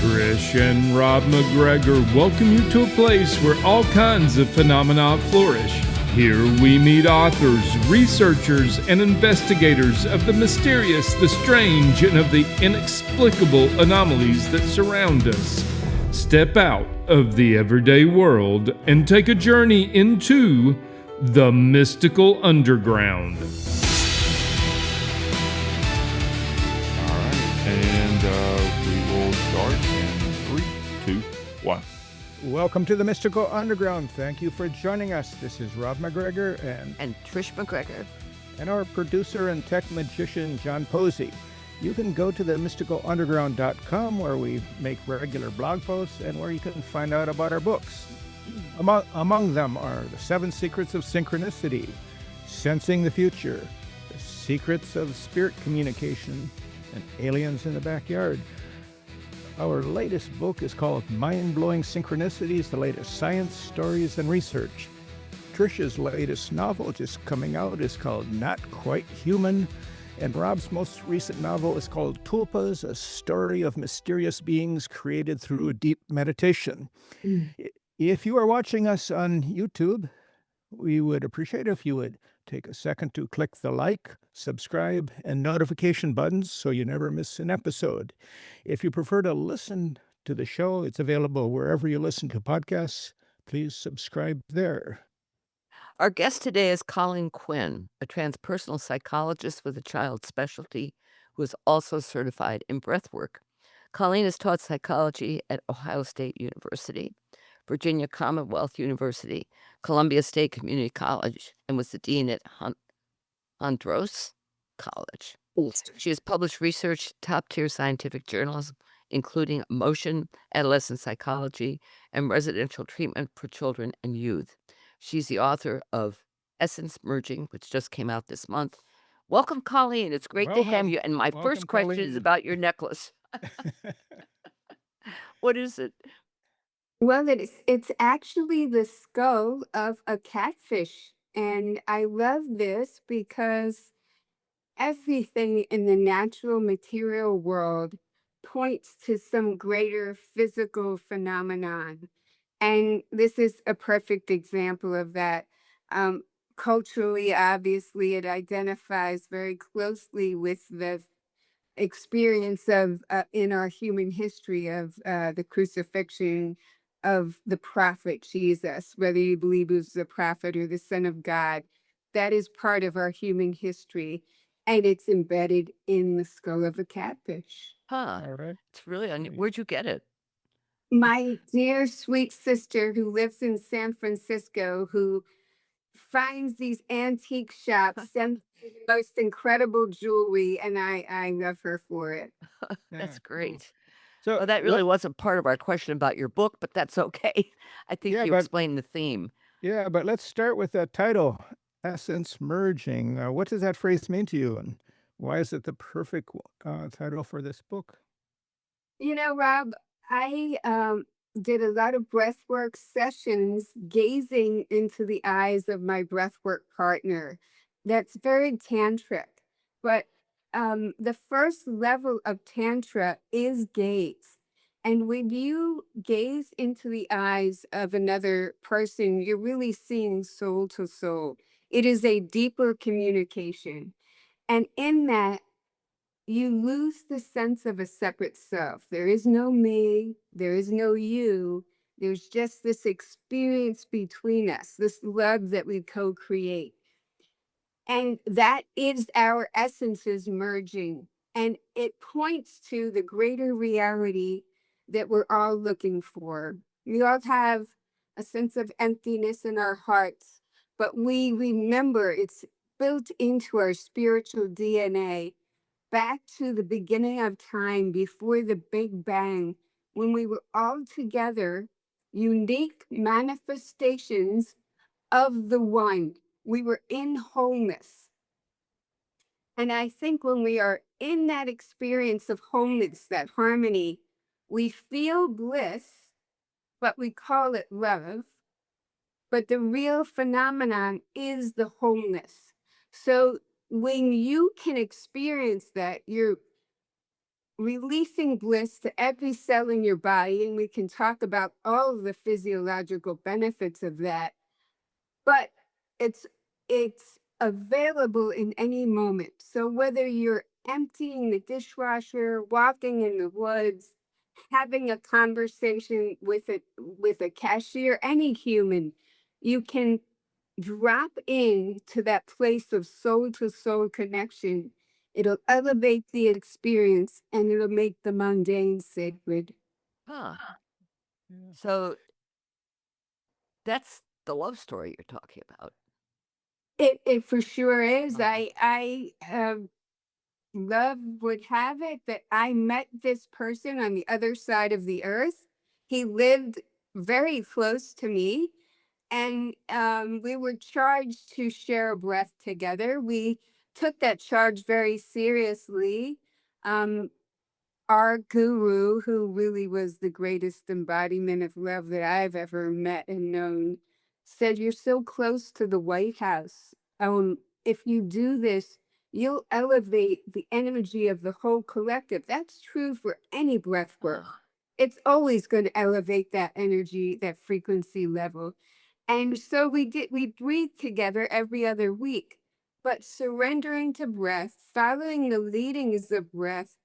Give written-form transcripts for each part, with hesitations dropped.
Trish and Rob MacGregor welcome you to a place where all kinds of phenomena flourish. Here we meet authors, researchers, and investigators of the mysterious, the strange, and of the inexplicable anomalies that surround us. Step out of the everyday world and take a journey into the mystical underground. We will start in 3, 2, 1. Welcome to the Mystical Underground. Thank you for joining us. This is Rob MacGregor and Trish MacGregor. And our producer and tech magician, John Posey. You can go to themysticalunderground.com where we make regular blog posts and where you can find out about our books. Among them are The 7 Secrets of Synchronicity, Sensing the Future, The Secrets of Spirit Communication, and Aliens in the Backyard. Our latest book is called Mind-Blowing Synchronicities, the latest science, stories, and research. Trish's latest novel just coming out is called Not Quite Human, and Rob's most recent novel is called Tulpas, a story of mysterious beings created through deep meditation. If you are watching us on YouTube, we would appreciate if you would take a second to click the like, subscribe, and notification buttons so you never miss an episode. If you prefer to listen to the show, it's available wherever you listen to podcasts. Please subscribe there. Our guest today is Colleen Quinn, a transpersonal psychologist with a child specialty who is also certified in breathwork. Colleen has taught psychology at Ohio State University, Virginia Commonwealth University, Columbia State Community College, and was the dean at Hondros College. She has published research, top-tier scientific journals, including Emotion, Adolescent Psychology, and Residential Treatment for Children and Youth. She's the author of Essence Merging, which just came out this month. Welcome, Colleen. It's great to have you. And my first question Colleen. is about your necklace. What is it? Well, it's actually the skull of a catfish. And I love this because everything in the natural material world points to some greater physical phenomenon. And this is a perfect example of that. Culturally, obviously, it identifies very closely with the experience of in our human history of the crucifixion of the prophet Jesus, whether you believe he was the prophet or the Son of God. That is part of our human history, and it's embedded in the skull of a catfish. Huh. All right. It's really where'd you get it? My dear sweet sister who lives in San Francisco, who finds these antique shops, sends me the most incredible jewelry, and I love her for it. That's great. So Well, that really wasn't part of our question about your book, but that's okay. I think you explained the theme. Yeah, but let's start with that title, Essence Merging. What does that phrase mean to you, and why is it the perfect title for this book? You know, Rob, I did a lot of breathwork sessions gazing into the eyes of my breathwork partner. That's very tantric. But the first level of tantra is gaze. And when you gaze into the eyes of another person, you're really seeing soul to soul. It is a deeper communication. And in that, you lose the sense of a separate self. There is no me, there is no you. There's just this experience between us, this love that we co create. And that is our essences merging. And it points to the greater reality that we're all looking for. We all have a sense of emptiness in our hearts, but we remember it's built into our spiritual DNA back to the beginning of time before the Big Bang, when we were all together, unique manifestations of the one. We were in wholeness. And I think when we are in that experience of wholeness, that harmony, we feel bliss, but we call it love. But the real phenomenon is the wholeness. So when you can experience that, you're releasing bliss to every cell in your body. And we can talk about all of the physiological benefits of that. But it's available in any moment. So whether you're emptying the dishwasher, walking in the woods, having a conversation with a cashier, any human, you can drop in to that place of soul to soul connection. It'll elevate the experience and it'll make the mundane sacred. Huh. Yeah. So that's the love story you're talking about. It for sure is. Uh-huh. I love would have it that I met this person on the other side of the earth. He lived very close to me, and we were charged to share a breath together. We took that charge very seriously. Um, our guru, who really was the greatest embodiment of love that I've ever met and known, said, "You're so close to the White House. If you do this, you'll elevate the energy of the whole collective." That's true for any breath work. Uh, It's always going to elevate that energy, that frequency level. And so we breathe together every other week. But surrendering to breath, following the leadings of breath,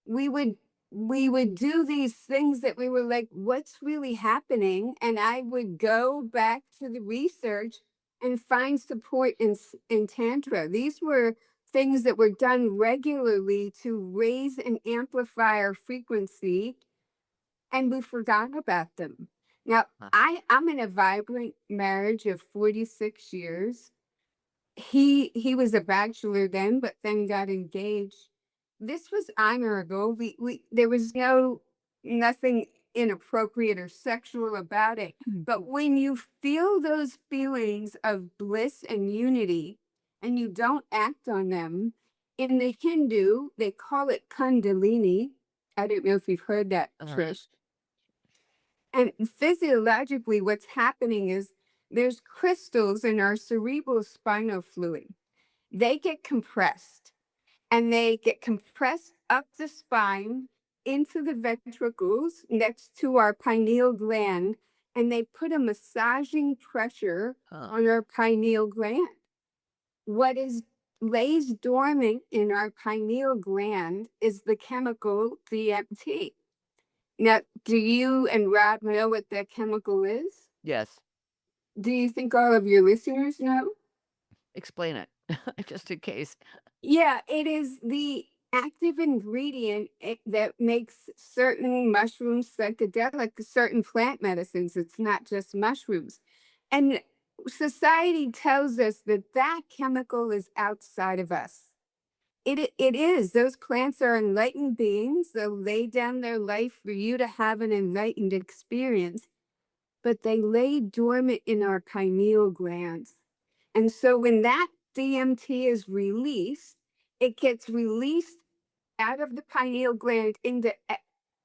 we would we would do these things that we were like, what's really happening? And I would go back to the research and find support in tantra. These were things that were done regularly to raise and amplify our frequency, and we forgot about them. Now, uh, I'm in a vibrant marriage of 46 years. He was a bachelor then, but then got engaged. This was honorable. We there was nothing inappropriate or sexual about it. But when you feel those feelings of bliss and unity and you don't act on them, in the Hindu, they call it Kundalini. I don't know if you've heard that, uh, Trish. And physiologically, what's happening is there's crystals in our cerebral spinal fluid. They get compressed, and they get compressed up the spine into the ventricles next to our pineal gland, and they put a massaging pressure huh. on our pineal gland. What is lays dormant in our pineal gland is the chemical DMT. Now, do you and Rob know what that chemical is? Yes. Do you think all of your listeners know? Explain it, just in case. Yeah, it is the active ingredient that makes certain mushrooms psychedelic, certain plant medicines. It's not just mushrooms. And society tells us that that chemical is outside of us. It is. Those plants are enlightened beings. They'll lay down their life for you to have an enlightened experience, but they lay dormant in our pineal glands. And so when that DMT is released, it gets released out of the pineal gland into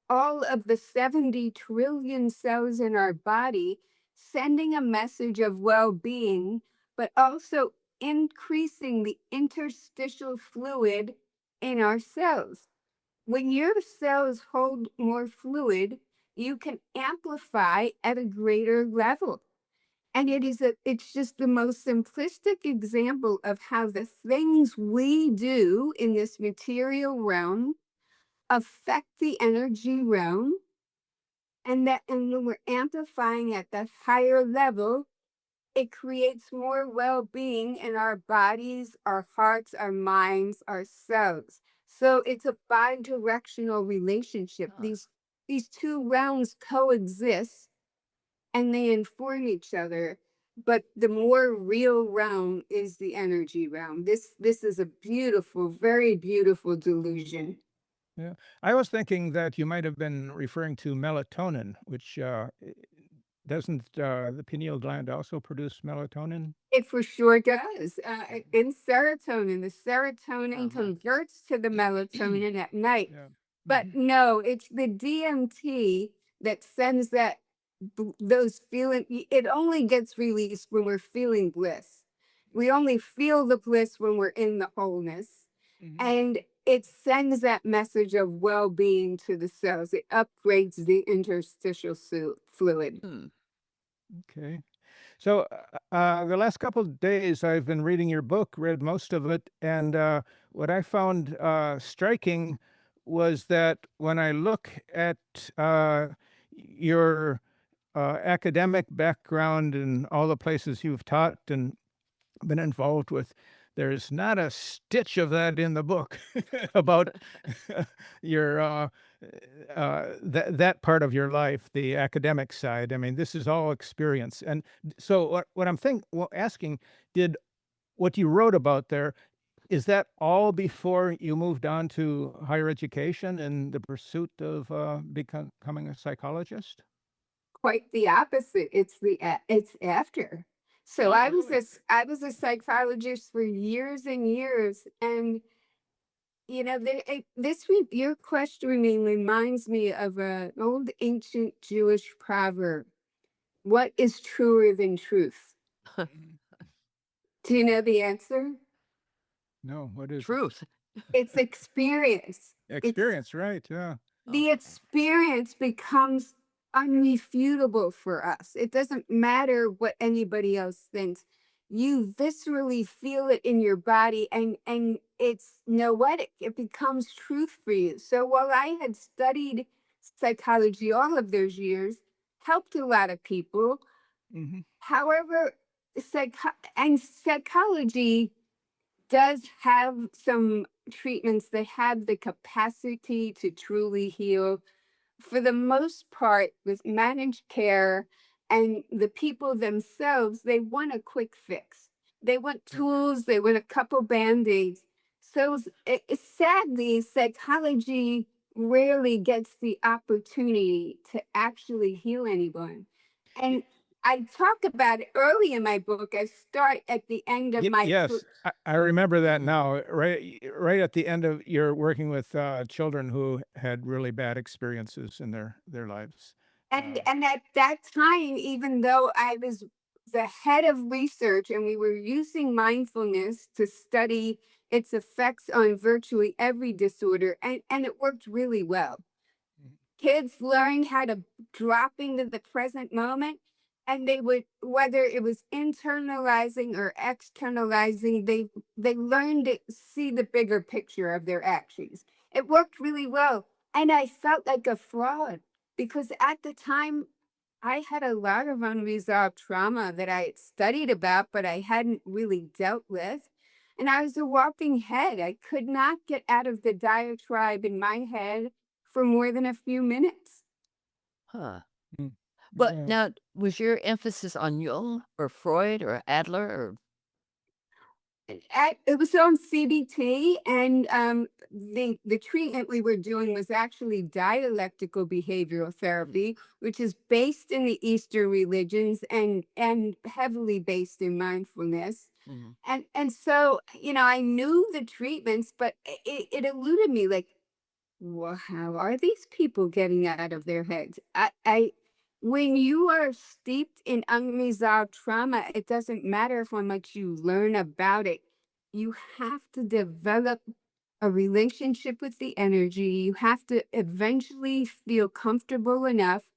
all of the 70 trillion cells in our body, sending a message of well being, but also increasing the interstitial fluid in our cells. When your cells hold more fluid, you can amplify at a greater level. And it's just the most simplistic example of how the things we do in this material realm affect the energy realm, and when we're amplifying at that higher level, it creates more well-being in our bodies, our hearts, our minds, our cells. So it's a bi-directional relationship. Huh. These two realms coexist and they inform each other. But the more real realm is the energy realm. This is a beautiful, very beautiful delusion. Yeah. I was thinking that you might have been referring to melatonin, which doesn't the pineal gland also produce melatonin? It for sure does. In serotonin, the serotonin Uh-huh. converts to the melatonin at night. Yeah. But Mhm. no, it's the DMT that sends those feeling. It only gets released when we're feeling bliss. We only feel the bliss when we're in the wholeness, Mhm. and it sends that message of well-being to the cells. It upgrades the interstitial fluid. Okay. So the last couple of days, I've been reading your book, read most of it, and what I found striking was that when I look at your academic background and all the places you've taught and been involved with, there's not a stitch of that in the book about your that part of your life, the academic side. I mean, this is all experience. And so what I'm asking, did what you wrote about there, is that all before you moved on to higher education and the pursuit of becoming a psychologist? Quite the opposite. It's after. So Oh, I was really? I was a psychologist for years and years, and your questioning reminds me of an old ancient Jewish proverb. What is truer than truth? Do you know the answer? No, what is it? Truth. It's experience. It's Experience, right? Yeah. the experience becomes unrefutable for us. It doesn't matter what anybody else thinks. You viscerally feel it in your body, and it's noetic. It becomes truth for you. So while I had studied psychology all of those years, helped a lot of people, Hmm. however, psychology does have some treatments that have the capacity to truly heal. For the most part, with managed care and the people themselves, they want a quick fix. They want tools, they want a couple band-aids. So sadly, psychology rarely gets the opportunity to actually heal anyone. And I talk about it early in my book. I start at the end of my Yes, I remember that now. Right at the end of you're working with children who had really bad experiences in their lives. and at that time, even though I was the head of research and we were using mindfulness to study its effects on virtually every disorder, and it worked really well. Kids learned how to drop into the present moment, and they would, whether it was internalizing or externalizing, they learned to see the bigger picture of their actions. It worked really well, and I felt like a fraud because at the time I had a lot of unresolved trauma that I had studied about, but I hadn't really dealt with. And I was a walking head. I could not get out of the diatribe in my head for more than a few minutes. Huh. Mm. But Yeah. now, was your emphasis on Jung or Freud or Adler or It was on CBT, and the treatment we were doing was actually dialectical behavioral therapy, which is based in the Eastern religions and heavily based in mindfulness. Mhm. And so I knew the treatments, but it eluded me. Like, well, how are these people getting out of their heads? When you are steeped in unresolved trauma, it doesn't matter how much you learn about it. You have to develop a relationship with the energy. You have to eventually feel comfortable enough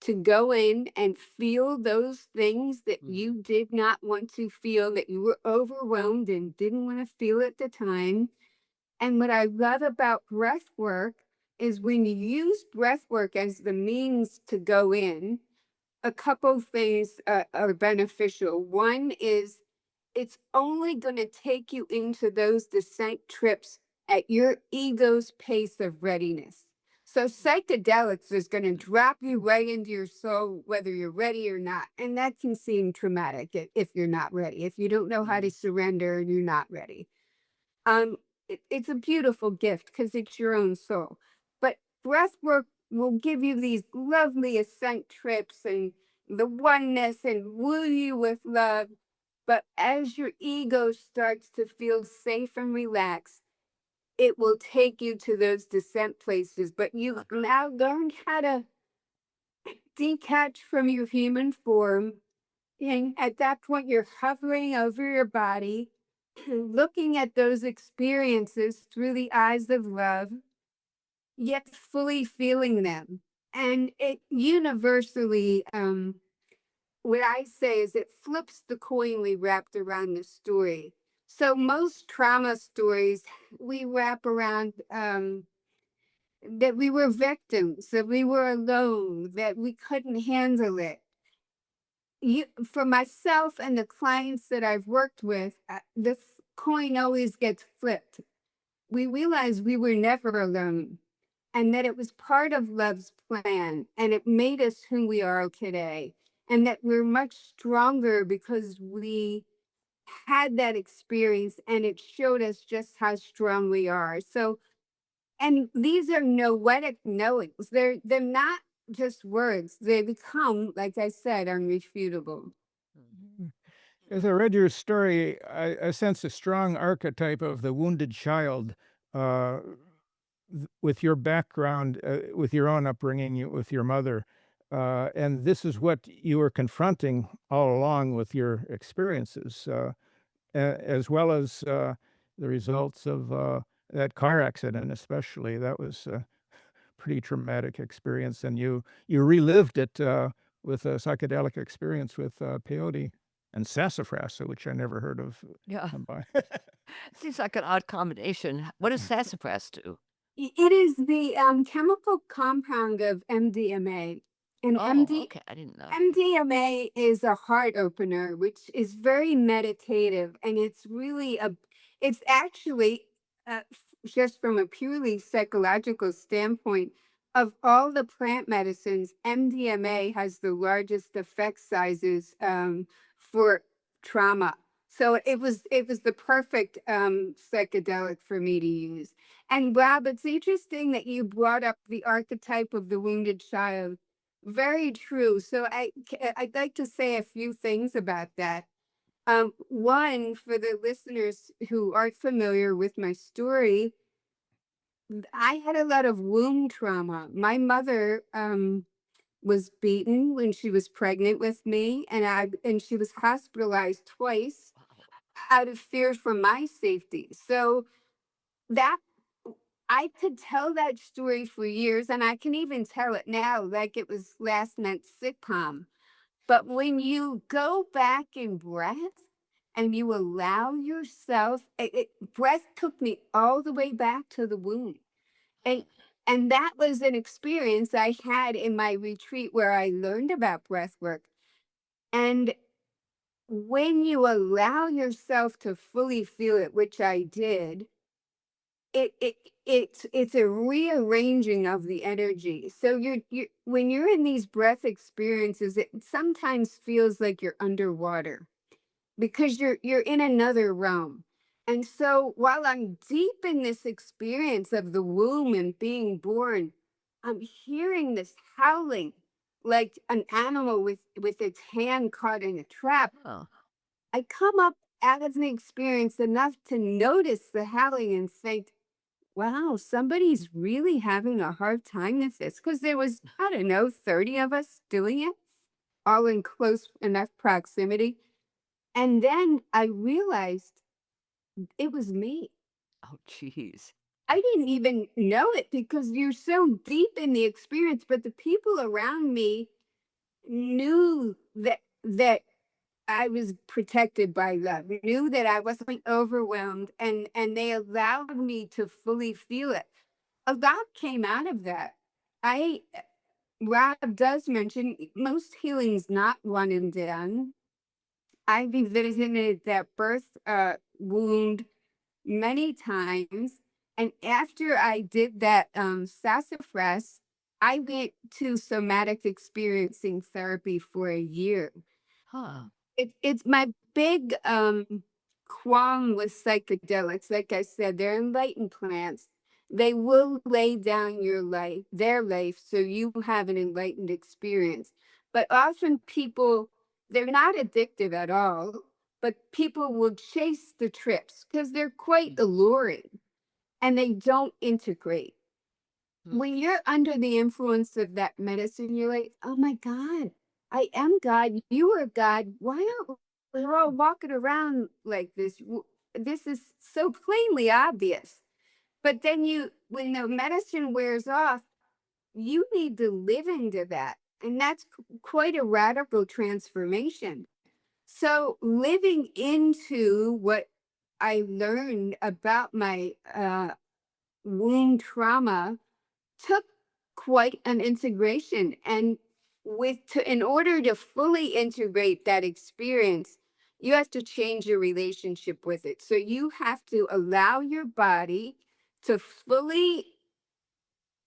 to go in and feel those things that Mhm. you did not want to feel, that you were overwhelmed and didn't want to feel at the time. And what I love about breath work is when you use breath work as the means to go in, a couple things are beneficial. One is it's only going to take you into those descent trips at your ego's pace of readiness. So psychedelics is going to drop you right into your soul, whether you're ready or not. And that can seem traumatic if you're not ready, if you don't know how to surrender and you're not ready. It's a beautiful gift because it's your own soul. But breath work will give you these lovely ascent trips and the oneness and woo you with love. But as your ego starts to feel safe and relaxed, it will take you to those descent places. But you've now learned how to detach from your human form. And at that point, you're hovering over your body looking at those experiences through the eyes of love, yet fully feeling them. And it universally, what I say is it flips the coin we wrapped around the story. So most trauma stories we wrap around that we were victims, that we were alone, that we couldn't handle it. For myself and the clients that I've worked with, this coin always gets flipped. We realized we were never alone and that it was part of love's plan and it made us who we are today. And that we're much stronger because we had that experience and it showed us just how strong we are. So, and these are noetic knowings. They're not just words. They become, like I said, unrefutable. As I read your story, I sense a strong archetype of the wounded child uh, with your background, with your own upbringing, with your mother. And this is what you were confronting all along with your experiences, as well as the results of that car accident, especially. That was a pretty traumatic experience. And you relived it with a psychedelic experience with peyote and sassafras, which I never heard of. Yeah. By. Seems like an odd combination. What does sassafras do? It is the chemical compound of MDMA. And Oh, okay. I didn't know. MDMA is a heart opener, which is very meditative. And it's really it's actually, just from a purely psychological standpoint, of all the plant medicines, MDMA has the largest effect sizes for trauma. So it was the perfect psychedelic for me to use. And Rob, it's interesting that you brought up the archetype of the wounded child. Very true. So I'd like to say a few things about that. One, for the listeners who aren't familiar with my story, I had a lot of womb trauma. My mother was beaten when she was pregnant with me, and she was hospitalized twice out of fear for my safety. So that I could tell that story for years, and I can even tell it now like it was last night's sitcom. But when you go back in breath and you allow yourself, breath took me all the way back to the womb. And and that was an experience I had in my retreat where I learned about breath work. And when you allow yourself to fully feel it, which I did, it's a rearranging of the energy. So you when you're in these breath experiences, it sometimes feels like you're underwater because you're in another realm. And so while I'm deep in this experience of the womb and being born, I'm hearing this howling like an animal with its hand caught in a trap. Oh, I come up out of the experience enough to notice the howling and think, wow, somebody's really having a hard time with this. Because there was, I don't know, 30 of us doing it, all in close enough proximity. And then I realized it was me. oh, geez. I didn't even know it because you're so deep in the experience, but the people around me knew that I was protected by love, knew that I wasn't overwhelmed, and they allowed me to fully feel it. A lot came out of that. I Rob does mention most healing's not one and done. I revisited that birth wound many times. And after I did that sassafras, I went to somatic experiencing therapy for a year. Huh. It's my big qualm with psychedelics. Like I said, they're enlightened plants. They will lay down their life, so you have an enlightened experience. But often people, they're not addictive at all, but people will chase the trips because they're quite alluring and they don't integrate. Hmm. When you're under the influence of that medicine, you're like, oh my God, I am God. You are God. Why aren't we all walking around like this? this is so plainly obvious. But then when the medicine wears off, you need to live into that. And that's quite a radical transformation. So living into what I learned about my wound trauma took quite an integration. And in order to fully integrate that experience, you have to change your relationship with it. So you have to allow your body to fully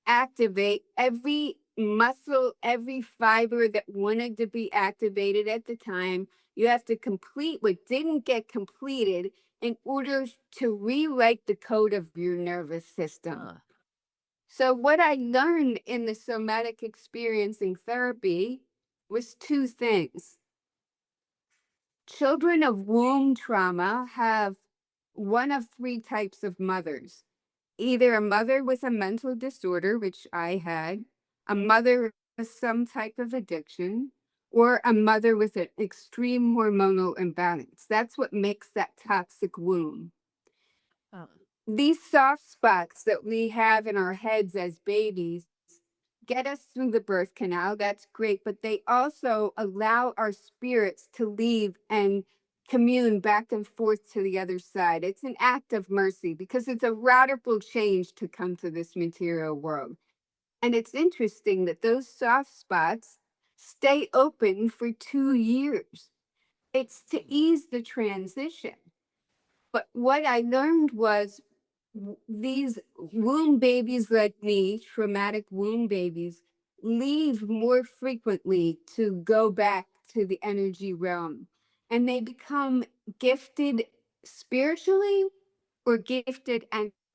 activate every muscle, every fiber that wanted to be activated at the time. You have to complete what didn't get completed in order to rewrite the code of your nervous system. Huh. So, what I learned in the somatic experiencing therapy was two things. Children of womb trauma have one of three types of mothers: either a mother with a mental disorder, which I had, a mother with some type of addiction, or a mother with an extreme hormonal imbalance. That's what makes that toxic womb. Huh. These soft spots that we have in our heads as babies get us through the birth canal. That's great. But they also allow our spirits to leave and commune back and forth to the other side. It's an act of mercy because it's a radical change to come to this material world. And it's interesting that those soft spots stay open for 2 years. It's to ease the transition. But what I learned was these womb babies like me, traumatic womb babies, leave more frequently to go back to the energy realm. And they become gifted spiritually or gifted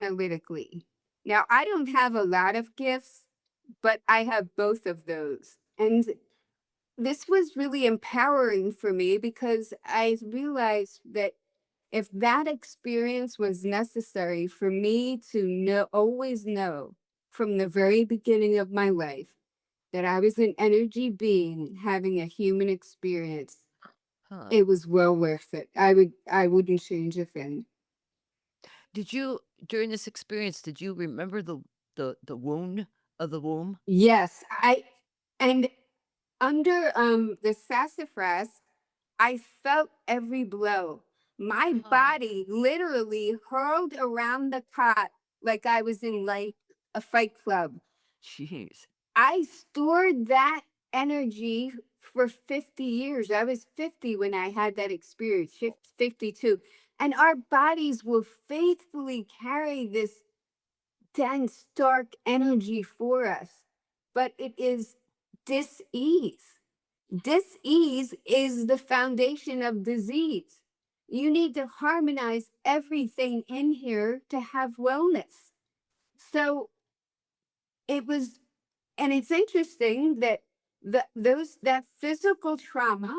analytically. Now, I don't have a lot of gifts, but I have both of those. And this was really empowering for me because I realized that if that experience was necessary for me to always know from the very beginning of my life that I was an energy being having a human experience, Huh. it was well worth it. I wouldn't change a thing. Did you, during this experience, did you remember the wound of the womb? Yes, and under the sassafras, I felt every blow. My Huh. body literally hurled around the cot like I was in like a fight club. Jeez. I stored that energy for 50 years. I was 50 when I had that experience, 52. And our bodies will faithfully carry this dense, dark energy for us. But it is dis-ease. Dis-ease is the foundation of disease. You need to harmonize everything in here to have wellness. So it was, and it's interesting that that physical trauma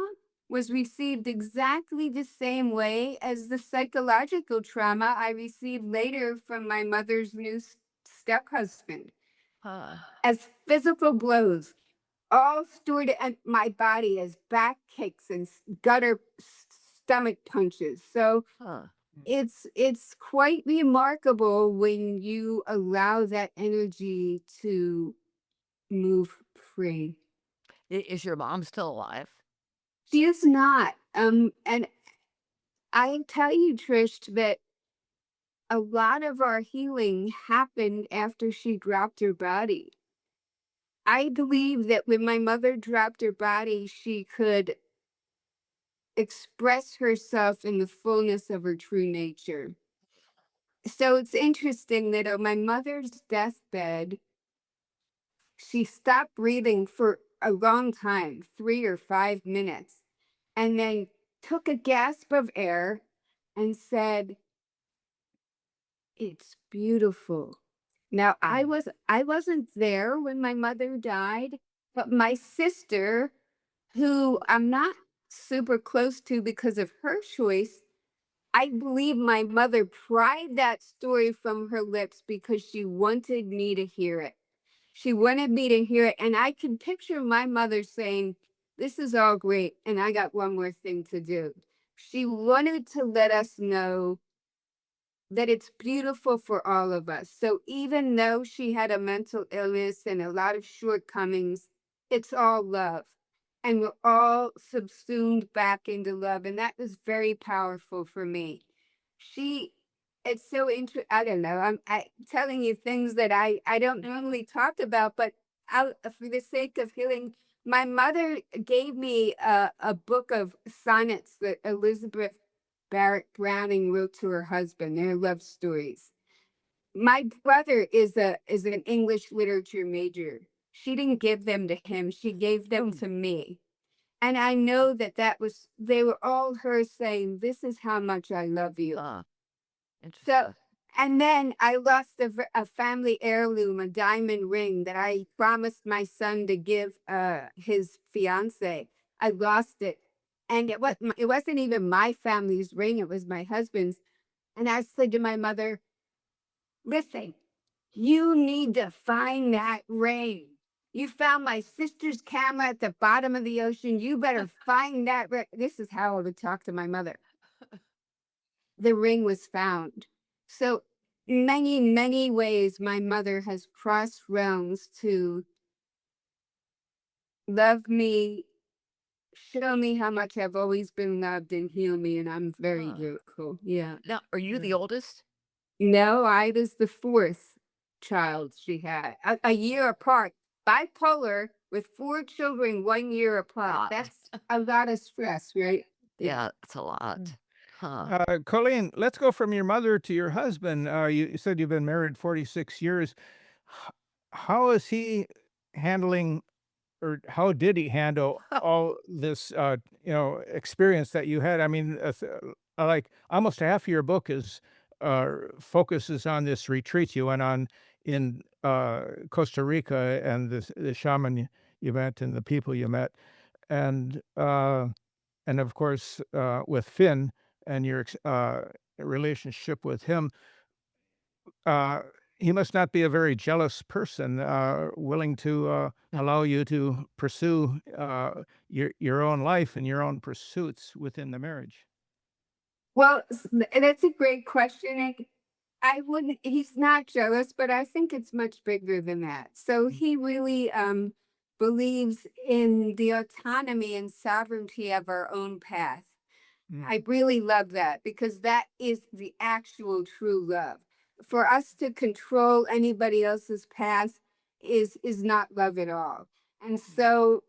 was received exactly the same way as the psychological trauma I received later from my mother's new step-husband, Huh. as physical blows, all stored in my body as back kicks and gutter stomach punches. So Huh. it's quite remarkable when you allow that energy to move free. Is your mom still alive? She is not. And I tell you, Trish, that a lot of our healing happened after she dropped her body. I believe that when my mother dropped her body, she could express herself in the fullness of her true nature. So it's interesting that on my mother's deathbed, she stopped breathing for a long time, 3 or 5 minutes, and then took a gasp of air and said, "It's beautiful." Now I wasn't there when my mother died, but my sister, who I'm not super close to because of her choice, I believe my mother pried that story from her lips because she wanted me to hear it. She wanted me to hear it. And I can picture my mother saying, "This is all great. And I got one more thing to do." She wanted to let us know that it's beautiful for all of us. So even though she had a mental illness and a lot of shortcomings, it's all love. And we're all subsumed back into love. And that was very powerful for me. She, it's so interesting. I don't know. I'm telling you things that I don't normally talk about, but for the sake of healing, my mother gave me a book of sonnets that Elizabeth Barrett Browning wrote to her husband, their love stories. My brother is an English literature major. She didn't give them to him. She gave them to me. And I know that they were all her saying, "This is how much I love you." Ah, So, interesting. and then I lost a family heirloom, a diamond ring that I promised my son to give his fiance. I lost it. And it wasn't even my family's ring, it was my husband's. And I said to my mother, "Listen, you need to find that ring. You found my sister's camera at the bottom of the ocean. You better find that ring." This is how I would talk to my mother. The ring was found. So many, many ways my mother has crossed realms to love me, show me how much I've always been loved, and heal me. And I'm very Huh. grateful. Yeah. Now, are you the oldest? No, I was the fourth child she had, a year apart, bipolar with four children 1 year apart. God. That's a lot of stress, right? Yeah. Yeah, it's a lot. Huh. Colleen, let's go from your mother to your husband. You said you've been married 46 years. H- How is he handling, or how did he handle all this, experience that you had? I mean, like almost half of your book is focuses on this retreat you went on in Costa Rica and the shaman you met and the people you met, and uh, and of course with Finn and your relationship with him. Uh, he must not be a very jealous person, willing to allow you to pursue your own life and your own pursuits within the marriage. Well, that's a great question. I wouldn't, he's not jealous, but I think it's much bigger than that. So he really believes in the autonomy and sovereignty of our own path. Mm, I really love that because that is the actual true love. For us to control anybody else's path is not love at all. And so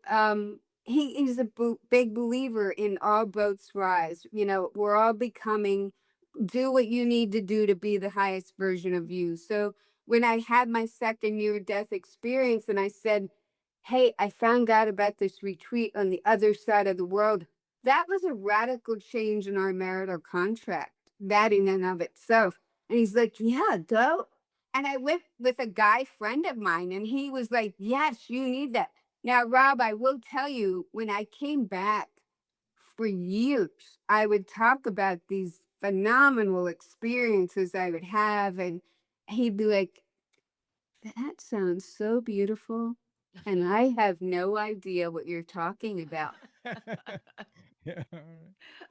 he is a big believer in all boats rise. You know, we're all becoming, do what you need to do to be the highest version of you. So when I had my second near death experience and I said, "Hey, I found out about this retreat on the other side of the world," that was a radical change in our marital contract, that in and of itself. And he's like, "Yeah, go." And I went with a guy friend of mine, and he was like, "Yes, you need that." Now, Rob, I will tell you, when I came back for years, I would talk about these phenomenal experiences I would have, and he'd be like, "That sounds so beautiful. And I have no idea what you're talking about." yeah.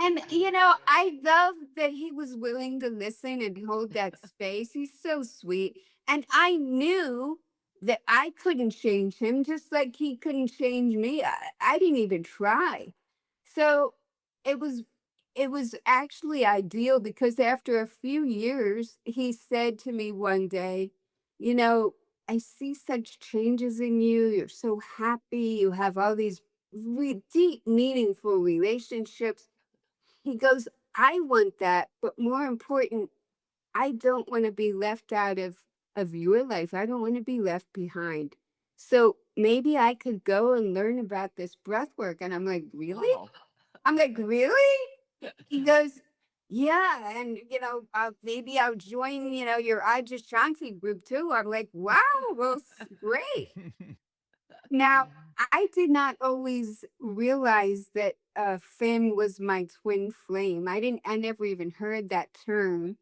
And, you know, I love that he was willing to listen and hold that space. He's so sweet. And I knew that I couldn't change him, just like he couldn't change me. I didn't even try. So it was it was actually ideal because after a few years, he said to me one day, "You know, I see such changes in you. You're so happy. You have all these deep, meaningful relationships." He goes, "I want that, but more important, I don't want to be left out of your life. I don't want to be left behind. So maybe I could go and learn about this breath work." And I'm like, "Really?" Wow. I'm like, "Really?" He goes, "Yeah, and maybe I'll join, your Ajahn Shanti group too." I'm like, "Wow, well, great." Now, I did not always realize that Finn was my twin flame. I never even heard that term.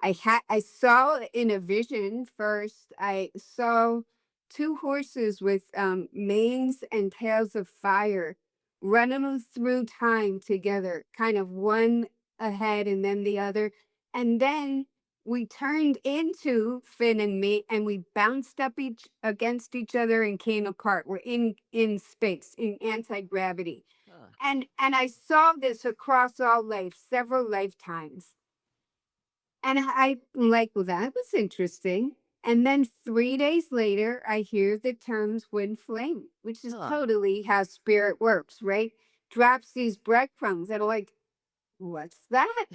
I saw in a vision first. I saw two horses with manes and tails of fire running through time together, kind of one ahead and then the other. And then we turned into Finn and me, and we bounced up each against each other and came apart. We're in space, in anti-gravity. Huh. And I saw this across all life, several lifetimes. And I like, well, that was interesting. And then 3 days later, I hear the term twin flame, which is Huh. totally how spirit works, right? Drops these breadcrumbs, and I'm like, what's that?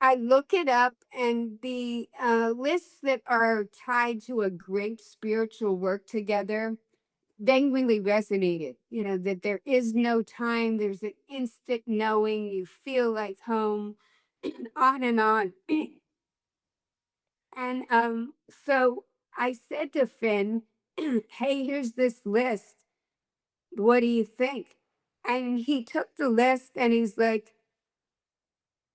I look it up, and the lists that are tied to a great spiritual work together, they really resonated. You know, that there is no time, there's an instant knowing, you feel like home, on and on. And so I said to Finn, hey, here's this list. What do you think? And he took the list and he's like,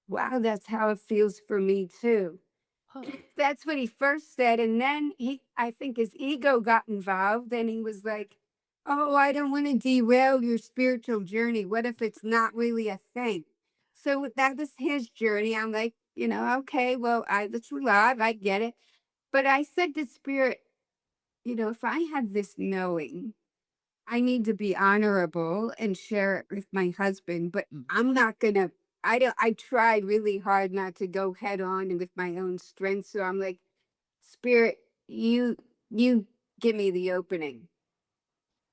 wow, that's how it feels for me too. Huh. That's what he first said. And then I think his ego got involved and he was like, oh, I don't want to derail your spiritual journey. What if it's not really a thing? So that was his journey. I'm like, okay, well, that's alive. I get it. But I said to Spirit, if I had this knowing, I need to be honorable and share it with my husband, but Mm. I'm not gonna. I tried really hard not to go head on and with my own strength. So I'm like, Spirit, you give me the opening.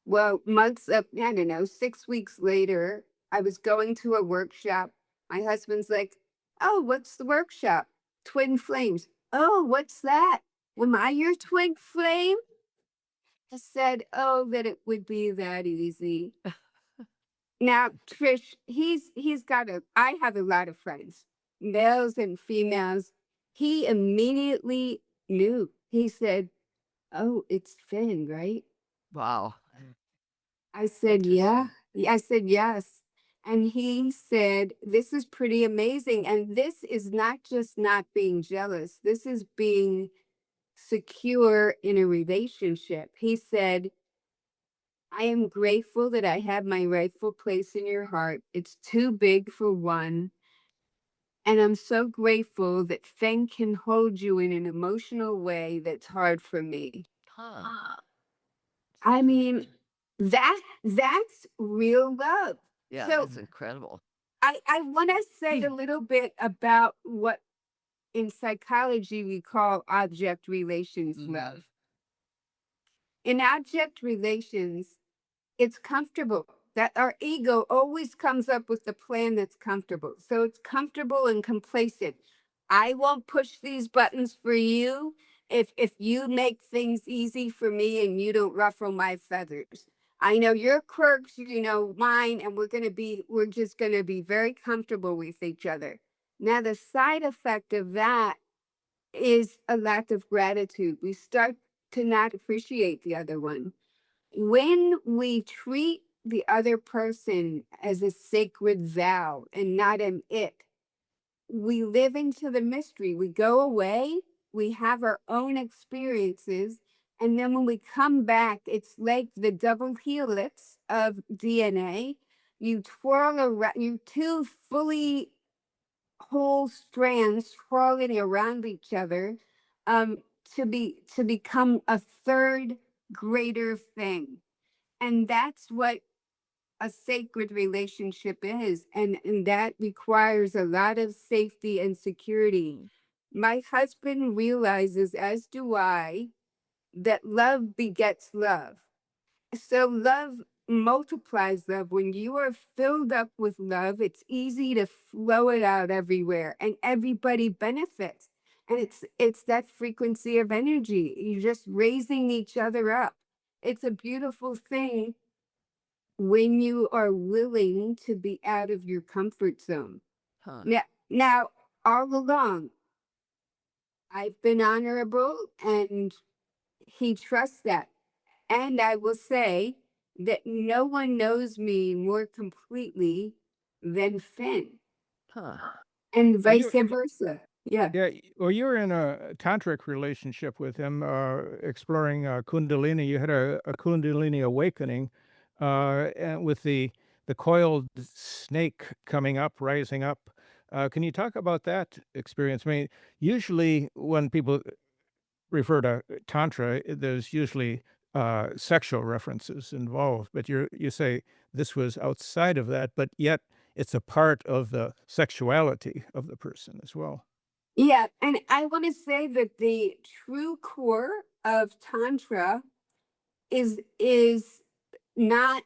Well, months up, I don't know, 6 weeks later, I was going to a workshop. My husband's like, oh, what's the workshop? Twin flames. Oh, what's that? Am I your twin flame? I said, oh, that it would be that easy. Now, Trish, he's got I have a lot of friends, males and females. He immediately knew. He said, oh, it's Finn, right? Wow. I said, yeah. Interesting. I said, yes. And he said, this is pretty amazing. And this is not just not being jealous, this is being secure in a relationship. He said, I am grateful that I have my rightful place in your heart. It's too big for one. And I'm so grateful that Feng can hold you in an emotional way that's hard for me. Huh. I mean, that's real love. Yeah, So that's incredible. I want to say a little bit about what in psychology we call object relations love. In object relations, it's comfortable. That our ego always comes up with the plan that's comfortable. So it's comfortable and complacent. I won't push these buttons for you if you make things easy for me and you don't ruffle my feathers. I know your quirks, you know mine, and we're just gonna be very comfortable with each other. Now the side effect of that is a lack of gratitude. We start to not appreciate the other one when we treat the other person as a sacred vow and not an it, we live into the mystery. We go away, we have our own experiences, and then when we come back, it's like the double helix of DNA. You twirl around, you two fully whole strands twirling around each other um, to become a third greater thing. And that's what a sacred relationship is. And that requires a lot of safety and security. My husband realizes, as do I, that love begets love. So love multiplies love. When you are filled up with love, it's easy to flow it out everywhere and everybody benefits. And it's that frequency of energy. You're just raising each other up. It's a beautiful thing when you are willing to be out of your comfort zone. Huh. Now all along, I've been honorable and he trusts that. And I will say that no one knows me more completely than Finn, Huh. and Well, vice versa. Yeah. yeah, well, you were in a tantric relationship with him, exploring Kundalini. You had a Kundalini awakening, and with the coiled snake coming up, rising up. Can you talk about that experience? I mean, usually when people refer to tantra, there's usually sexual references involved, but you say this was outside of that, but yet it's a part of the sexuality of the person as well. Yeah, and I want to say that the true core of tantra is not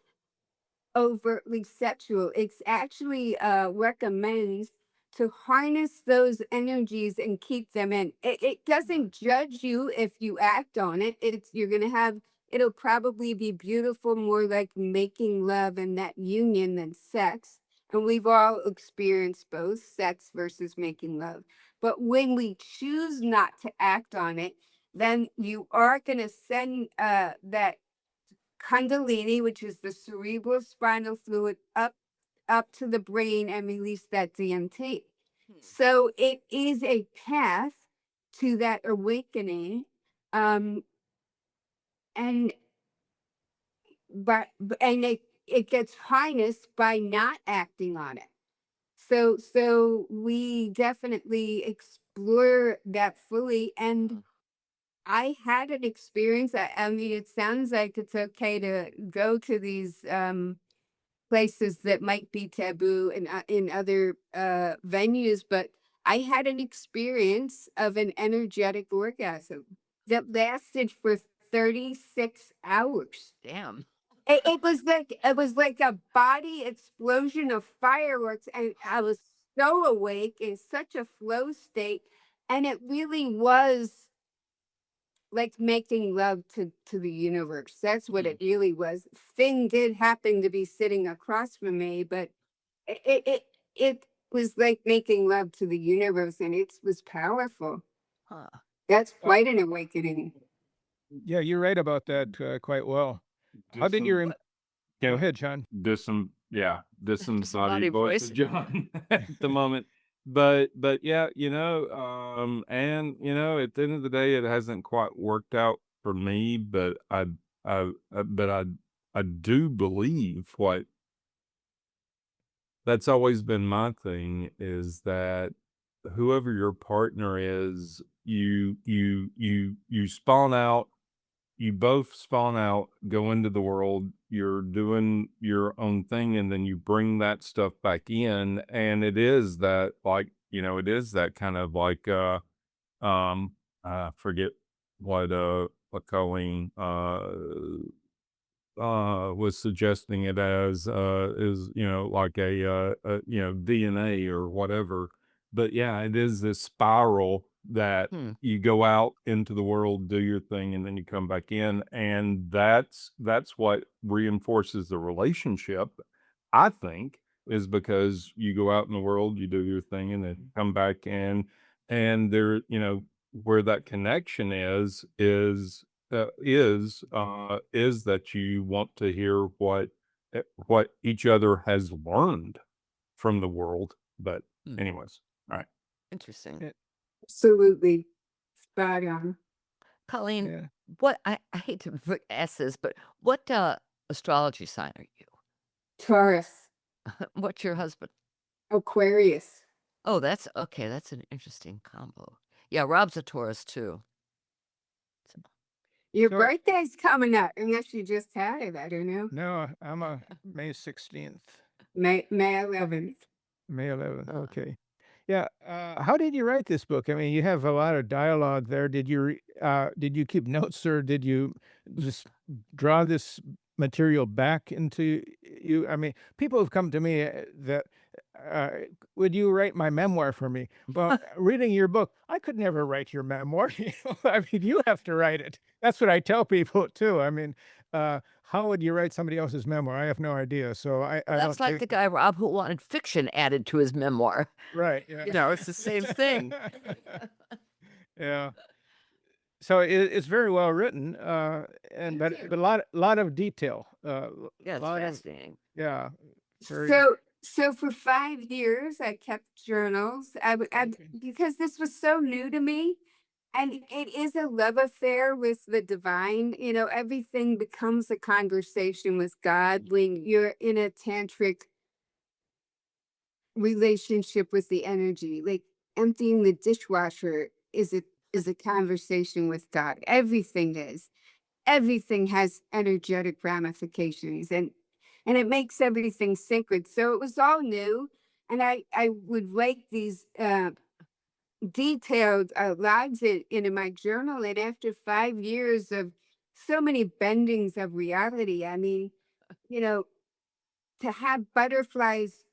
overtly sexual. It's actually recommends to harness those energies and keep them in. It doesn't judge you if you act on it. It's you're gonna have it'll probably be beautiful, more like making love and that union than sex. And we've all experienced both sex versus making love. But when we choose not to act on it, then you are gonna send that Kundalini, which is the cerebral spinal fluid, up to the brain and release that DMT. Hmm. So it is a path to that awakening, um, and and it gets harnessed by not acting on it. So we definitely explore that fully. And I had an experience. I mean, it sounds like it's okay to go to these places that might be taboo in other venues, but I had an experience of an energetic orgasm that lasted for 36 hours. Damn. It was like a body explosion of fireworks, and I was so awake in such a flow state, and it really was like making love to the universe. That's what Hmm. it really was. Thing did happen to be sitting across from me, but it was like making love to the universe, and it was powerful. Huh. That's Uh, quite an awakening. yeah, you're right about that quite well. How Just did you? some, Go yeah, ahead, John. there's some, yeah, there's some Disembodied naughty voice voice. of John at the moment, but yeah, and at the end of the day, it hasn't quite worked out for me, but I do believe what that's always been my thing is that whoever your partner is, you spawn out, you both spawn out, go into the world, you're doing your own thing, and then you bring that stuff back in. And it is that, like, it is that kind of like, I forget what Colleen, was suggesting it as, is, like DNA or whatever. But yeah, it is this spiral that Hmm. you go out into the world, do your thing, and then you come back in. And that's what reinforces the relationship, I think, is because you go out in the world, you do your thing, and then come back in. And there, where that connection is that you want to hear what each other has learned from the world. But Hmm. anyways, all right. Interesting. Yeah, Absolutely spot on. Colleen, yeah. what I hate to ask this, but what astrology sign are you? Taurus, What's your husband? Aquarius. Oh, that's okay. That's an interesting combo. Yeah, Rob's a Taurus too. So, Your So birthday's coming up, unless you just had it. I don't know. no, I'm a May 16th, May 11th. May 11th. uh, Okay. Yeah. How did you write this book? I mean, you have a lot of dialogue there. Did you keep notes, or did you just draw this material back into you? I mean, people have come to me that uh, would you write my memoir for me? Well, reading your book, I could never write your memoir. I mean, you have to write it. That's what I tell people too. I mean, how would you write somebody else's memoir? I have no idea. So I well, don't that's like take the guy Rob who wanted fiction added to his memoir. right. Yeah. It's the same thing. Yeah. So it's very well written, and Thank but you. but a lot of detail, Yeah, it's lot of fascinating. yeah, very So for 5 years, I kept journals. okay. Because this was so new to me, and it is a love affair with the divine. Everything becomes a conversation with God when you're in a tantric relationship with the energy. Like emptying the dishwasher is a conversation with God. Everything is. Everything has energetic ramifications, and it makes everything sacred. So it was all new, and I would write these detailed lives into my journal. And after 5 years of so many bendings of reality, I mean, you know, to have butterflies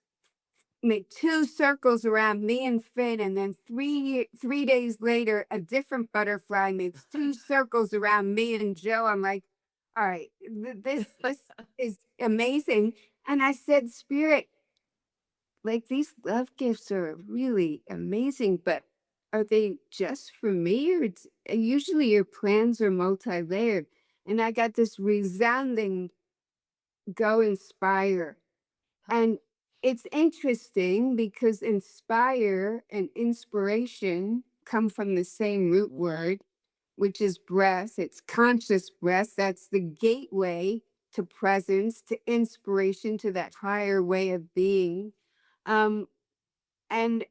make two circles around me and Finn, and then 3 days later, a different butterfly makes two circles around me and Joe. I'm like, all right, this is amazing. And I said, Spirit, like these love gifts are really amazing, but are they just for me? Or usually your plans are multi-layered. And I got this resounding go inspire. And it's interesting because inspire and inspiration come from the same root word, which is breath. It's conscious breath. That's the gateway to presence, to inspiration, to that higher way of being. Um, and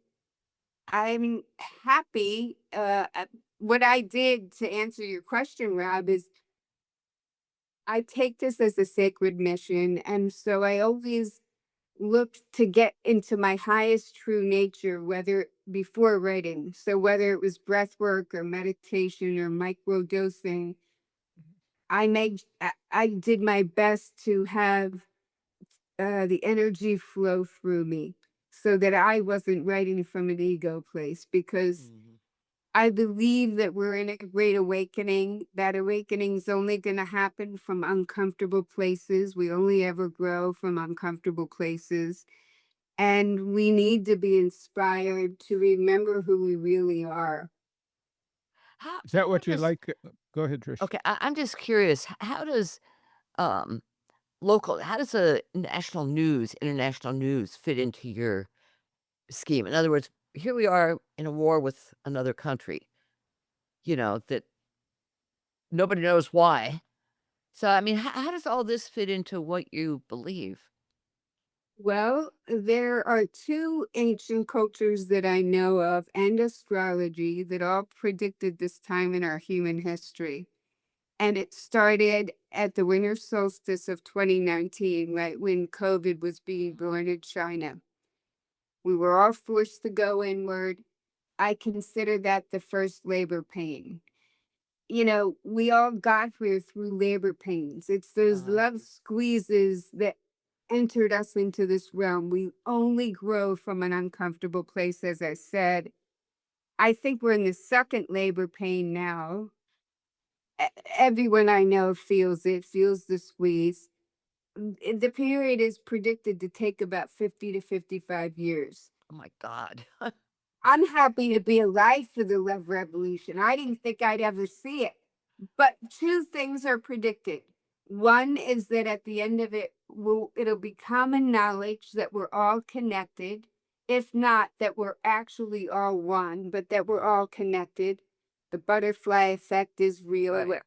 I'm happy. What I did to answer your question, Rob, is I take this as a sacred mission. And so I always looked to get into my highest true nature, whether before writing. So whether it was breath work or meditation or micro dosing, I did my best to have the energy flow through me so that I wasn't writing from an ego place, because I believe that we're in a great awakening. That awakening is only going to happen from uncomfortable places. We only ever grow from uncomfortable places. And we need to be inspired to remember who we really are. How, Is that how what you does, like? Go ahead, Trish. okay, I'm just curious. How does um, how does the national news, international news fit into your scheme? In other words, here we are in a war with another country, that nobody knows why. So, I mean, how does all this fit into what you believe? Well, there are two ancient cultures that I know of and astrology that all predicted this time in our human history. And it started at the winter solstice of 2019, right when COVID was being born in China. We were all forced to go inward. I consider that the first labor pain. We all got here through labor pains. It's those Uh, love squeezes that entered us into this realm. We only grow from an uncomfortable place, as I said. I think we're in the second labor pain now. Everyone I know feels it, feels the squeeze. The period is predicted to take about 50 to 55 years. oh my God. I'm happy to be alive for the love revolution. I didn't think I'd ever see it. But two things are predicted. One is that at the end of it, it'll be common knowledge that we're all connected. If not, that we're actually all one, but that we're all connected. The butterfly effect is real. Right.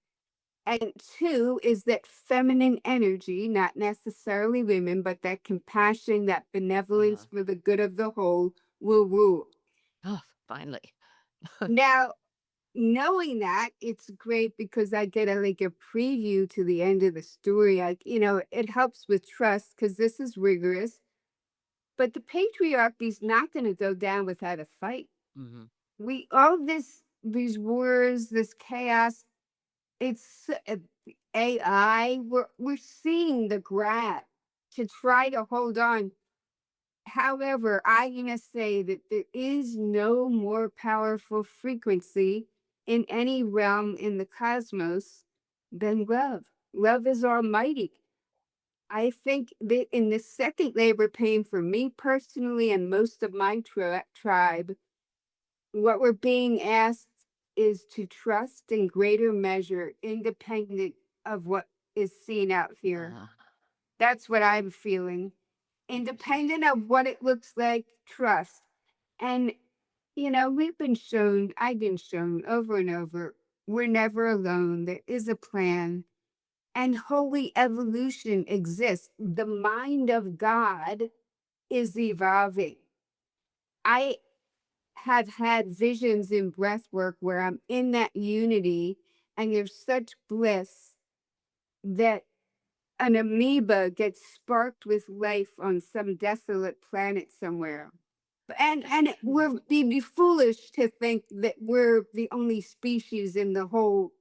And two is that feminine energy, not necessarily women, but that compassion, that benevolence for the good of the whole, will rule. Oh, finally. Now, knowing that, it's great because I get a preview to the end of the story. It helps with trust because this is rigorous. But the patriarchy's not going to go down without a fight. hmm All these wars, this chaos, it's AI. We're seeing the grab to try to hold on. However, I must say that there is no more powerful frequency in any realm in the cosmos than love. Love is almighty. I think that in the second labor pain, for me personally and most of my tribe, what we're being asked is to trust in greater measure, independent of what is seen out here. Uh, That's what I'm feeling. Independent of what it looks like, trust. And, I've been shown over and over, we're never alone. There is a plan. And holy evolution exists. The mind of God is evolving. I have had visions in breath work where I'm in that unity and there's such bliss that an amoeba gets sparked with life on some desolate planet somewhere. And we'd be foolish to think that we're the only species in the whole,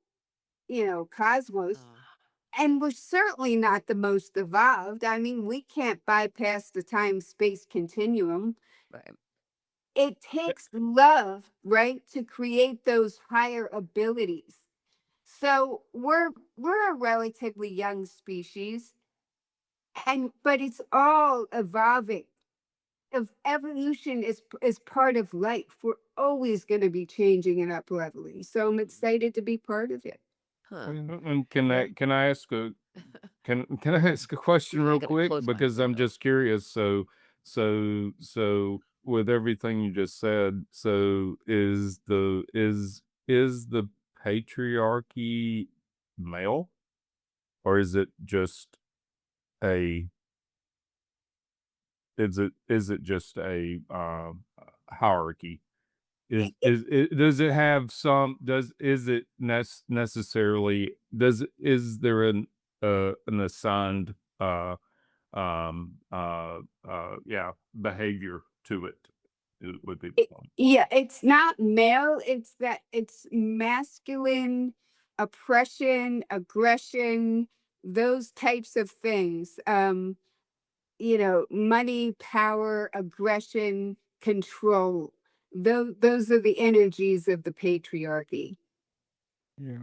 cosmos. And we're certainly not the most evolved. I mean, we can't bypass the time space continuum. Right. It takes love, right, to create those higher abilities. So we're a relatively young species, and but it's all evolving. If evolution is part of life, we're always going to be changing and up leveling. So I'm excited to be part of it. Huh. And can I ask a can I ask a question I real gotta quick? close my Because I'm window. just curious. So with everything you just said, so is the patriarchy male, or is it just a is it just a hierarchy? Is it, does it have some, does is it necessarily, is there an assigned yeah, behavior to it? It would be the point. Yeah, it's not male, it's that it's masculine oppression, aggression, those types of things. Money, power, aggression, control. Those are the energies of the patriarchy. Yeah.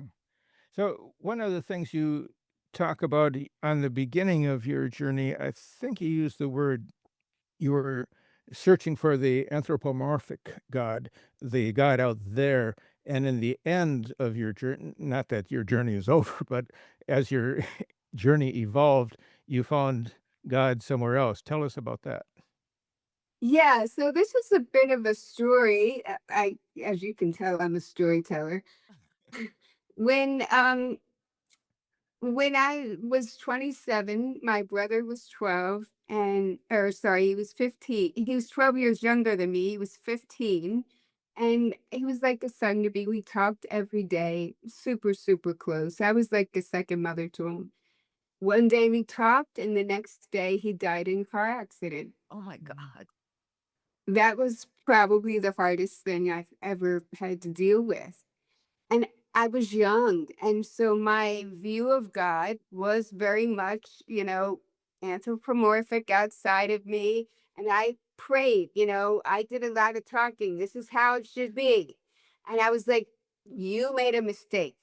So one of the things you talk about on the beginning of your journey, I think you used the word you were searching for the anthropomorphic God, the God out there. And in the end of your journey, not that your journey is over, but as your journey evolved, you found God somewhere else. Tell us about that. Yeah, so this is a bit of a story. As you can tell, I'm a storyteller. When when I was 27, my brother was 12, and or sorry, he was 15. He was 12 years younger than me. He was 15, and he was like a son to me. We talked every day, super, super close. I was like a second mother to him. One day we talked, and the next day he died in a car accident. Oh my God. That was probably the hardest thing I've ever had to deal with. And I was young. And so my view of God was very much, anthropomorphic outside of me. And I prayed, I did a lot of talking. This is how it should be. And I was like, you made a mistake.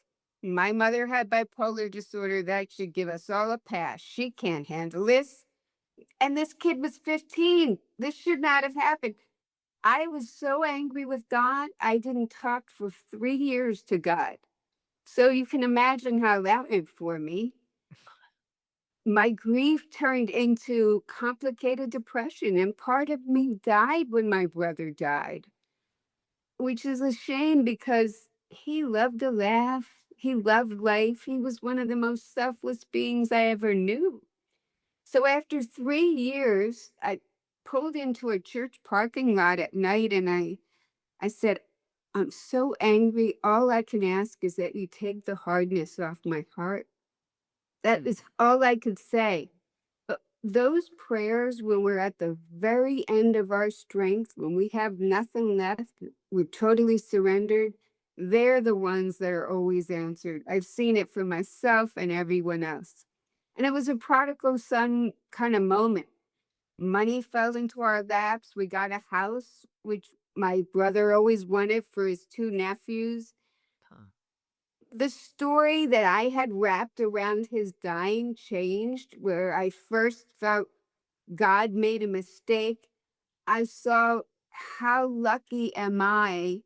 My mother had bipolar disorder. That should give us all a pass. She can't handle this. And this kid was 15. This should not have happened. I was so angry with God, I didn't talk for 3 years to God. So you can imagine how that went for me. My grief turned into complicated depression, and part of me died when my brother died, which is a shame because he loved to laugh. He loved life. He was one of the most selfless beings I ever knew. So after 3 years, I pulled into a church parking lot at night and I said, I'm so angry. All I can ask is that you take the hardness off my heart. That is all I could say. But those prayers, when we're at the very end of our strength, when we have nothing left, we're totally surrendered, they're the ones that are always answered. I've seen it for myself and everyone else. And it was a prodigal son kind of moment. Money fell into our laps. We got a house, which my brother always wanted for his two nephews. Huh. The story that I had wrapped around his dying changed, where I first felt God made a mistake. I saw how lucky am I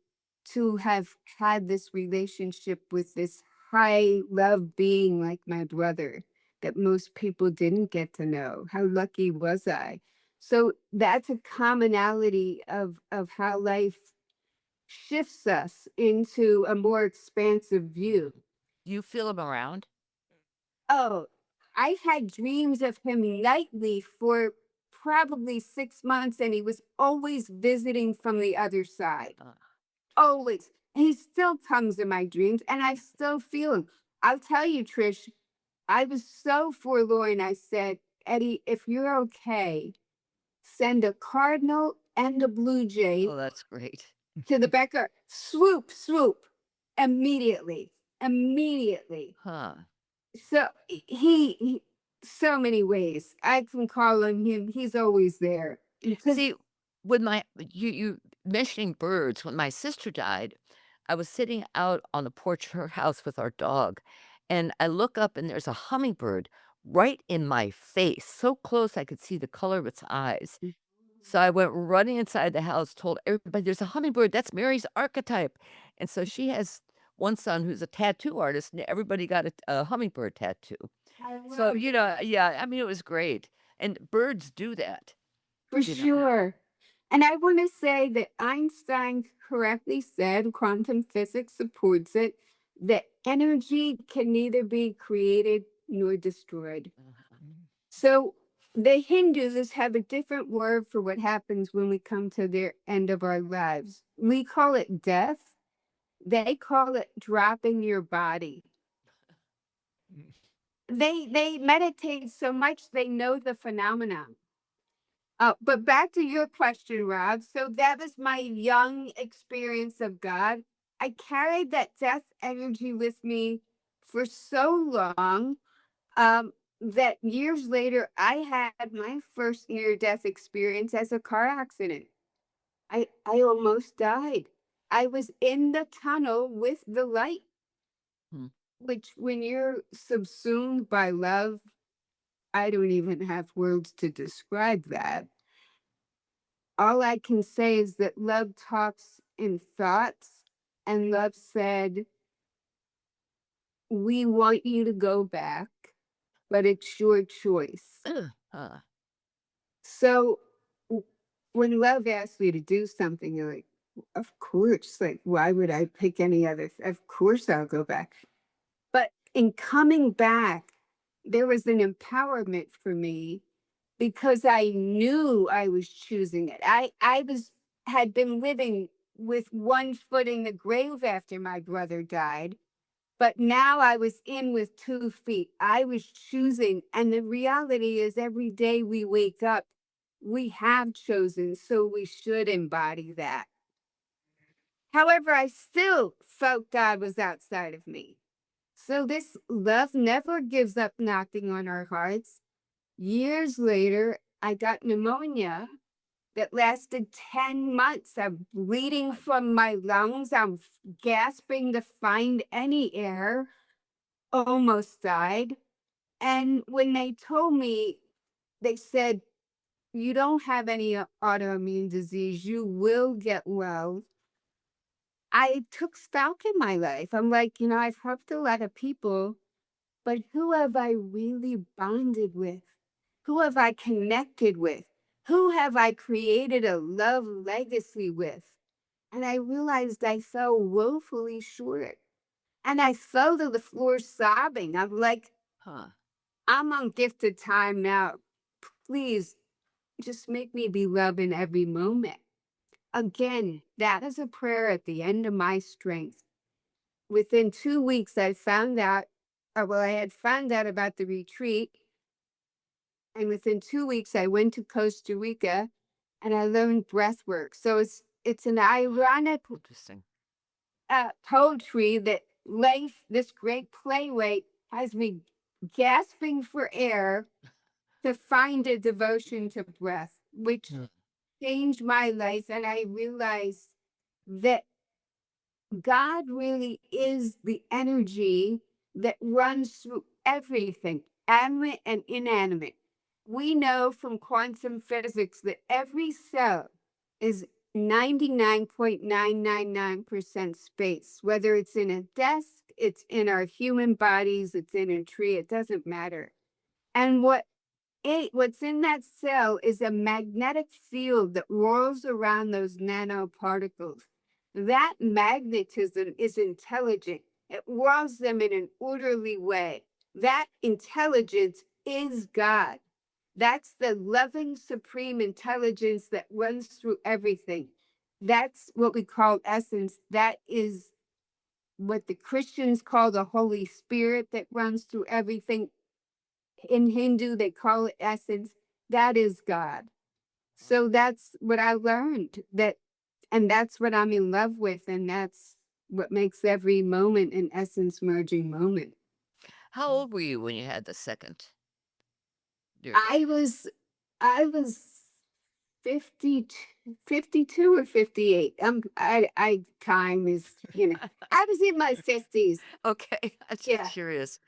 to have had this relationship with this high love being like my brother that most people didn't get to know. How lucky was I? So that's a commonality of how life shifts us into a more expansive view. Do you feel him around? Oh, I've had dreams of him nightly for probably 6 months, and he was always visiting from the other side. Uh, Always. And he still comes in my dreams, and I still feel him. I'll tell you, Trish, I was so forlorn. I said, Eddie, if you're okay, send a cardinal and a blue jay oh, that's great. to the Becker. Swoop, swoop, immediately, immediately. Huh. So he so many ways. I can call on him. He's always there. See, when you mentioning birds, when my sister died, I was sitting out on the porch of her house with our dog, and I look up and there's a hummingbird right in my face, so close I could see the color of its eyes. So I went running inside the house, told everybody, "There's a hummingbird, that's Mary's archetype." And so she has one son who's a tattoo artist, and everybody got a hummingbird tattoo. I So, love yeah, I mean, it was great. And birds do that, For you know. sure. And I want to say that Einstein correctly said, quantum physics supports it, that energy can neither be created nor destroyed. So the Hindus have a different word for what happens when we come to the end of our lives. We call it death. They call it dropping your body. They meditate so much they know the phenomenon. But back to your question, Rob. So that was my young experience of God. I carried that death energy with me for so long that years later, I had my first near-death experience as a car accident. I almost died. I was in the tunnel with the light, Hmm. which when you're subsumed by love, I don't even have words to describe that. All I can say is that love talks in thoughts, and love said, we want you to go back, but it's your choice. Huh. So when love asks you to do something, you're like, of course, like, why would I pick any other? Of course, I'll go back. But in coming back, there was an empowerment for me because I knew I was choosing it. Had been living with one foot in the grave after my brother died, but now I was in with 2 feet. I was choosing, and the reality is every day we wake up, we have chosen, so we should embody that. However, I still felt God was outside of me. So this love never gives up knocking on our hearts. Years later, I got pneumonia that lasted 10 months. I'm bleeding from my lungs. I'm gasping to find any air. Almost died. And when they told me, they said, you don't have any autoimmune disease. You will get well. I took stock in my life. I'm like, I've helped a lot of people, but who have I really bonded with? Who have I connected with? Who have I created a love legacy with? And I realized I fell woefully short. And I fell to the floor sobbing. I'm like, Huh. I'm on gifted time now. Please just make me be loved in every moment. Again, that is a prayer at the end of my strength. Within 2 weeks, I found out, I had found out about the retreat. And within 2 weeks, I went to Costa Rica and I learned breath work. So it's an ironic Interesting. poetry that life, this great playwright, has me gasping for air to find a devotion to breath, which changed my life. And I realized that God really is the energy that runs through everything, animate and inanimate. We know from quantum physics that every cell is 99.999% space, whether it's in a desk, it's in our human bodies, it's in a tree, it doesn't matter. And what's in that cell is a magnetic field that rolls around those nanoparticles. That magnetism is intelligent. It rolls them in an orderly way. That intelligence is God. That's the loving supreme intelligence that runs through everything. That's what we call essence. That is what the Christians call the Holy Spirit that runs through everything. In Hindu, they call it essence. That is God. So that's what I learned, and that's what I'm in love with. And that's what makes every moment an essence merging moment. How old were you when you had the second? I was, I was 50, 52 or 58. Time is, I was in my 50s. Okay, I'm just Yeah. curious.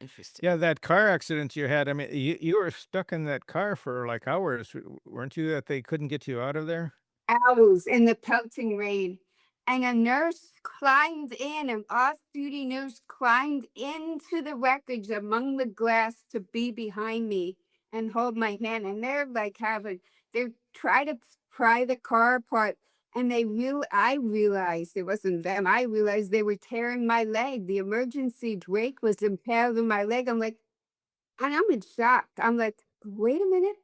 Interesting. Yeah, that car accident you had, I mean, you were stuck in that car for like hours, weren't you, that they couldn't get you out of there? Hours in the pelting rain. And a nurse climbed in, an off duty nurse climbed into the wreckage among the glass to be behind me and hold my hand. And they're like they're trying to pry the car apart. And I realized it wasn't them. I realized they were tearing my leg. The emergency brake was impaled in my leg. I'm like, and I'm in shock. I'm like, wait a minute.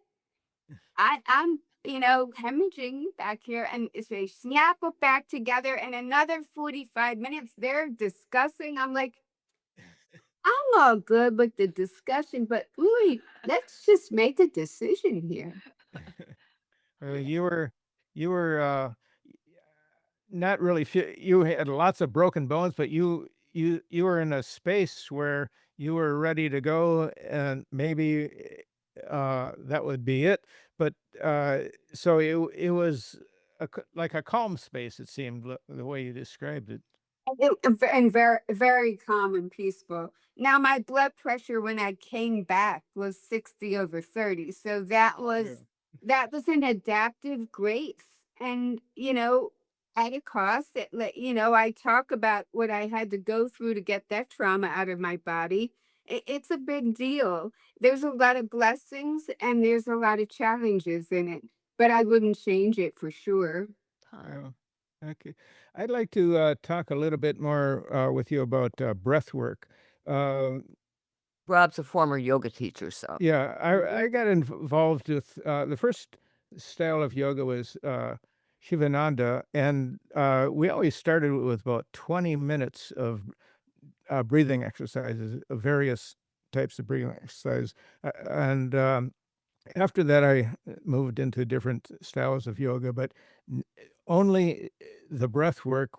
I'm hemorrhaging back here, and if they snap it back together in another 45 minutes, they're discussing. I'm like, I'm all good with the discussion, but really, let's just make a decision here. You were not really you had lots of broken bones, but you were in a space where you were ready to go, and maybe that would be it. But so it was like a calm space, it seemed, the way you described it. And very, very calm and peaceful. Now, my blood pressure when I came back was 60/30. So that was an adaptive grace. And, at a cost, I talk about what I had to go through to get that trauma out of my body. It's a big deal. There's a lot of blessings and there's a lot of challenges in it, but I wouldn't change it for sure. Oh, okay. I'd like to talk a little bit more with you about breath work. Uh, Rob's a former yoga teacher, so yeah, I got involved with the first style of yoga was Shivananda, and we always started with about 20 minutes of breathing exercises, various types of breathing exercise. And after that, I moved into different styles of yoga, but only the breath work